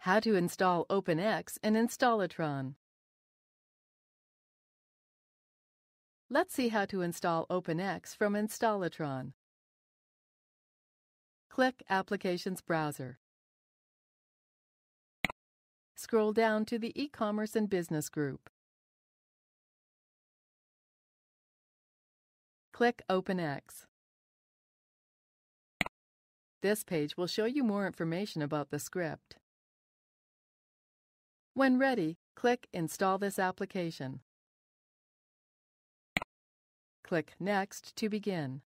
How to install OpenX in Installatron. Let's see how to install OpenX from Installatron. Click Applications Browser. Scroll down to the E-commerce and Business group. Click OpenX. This page will show you more information about the script. When ready, click Install this application. Click Next to begin.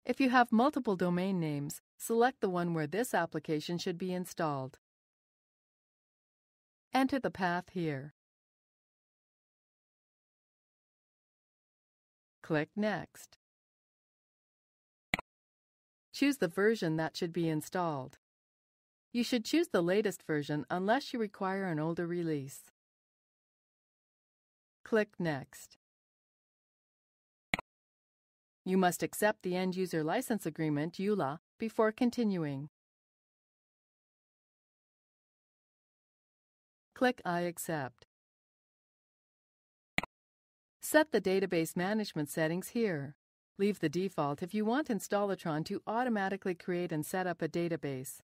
If you have multiple domain names, select the one where this application should be installed. Enter the path here. Click Next. Choose the version that should be installed. You should choose the latest version unless you require an older release. Click Next. You must accept the End User License Agreement (EULA) before continuing. Click I accept. Set the database management settings here. Leave the default if you want Installatron to automatically create and set up a database.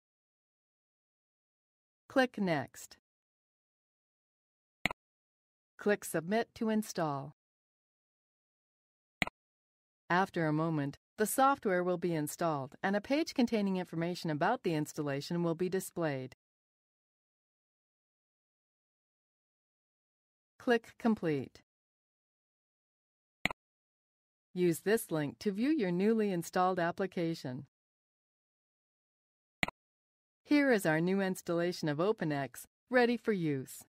Click Next. Click Submit to install. After a moment, the software will be installed and a page containing information about the installation will be displayed. Click Complete. Use this link to view your newly installed application. Here is our new installation of OpenX, ready for use.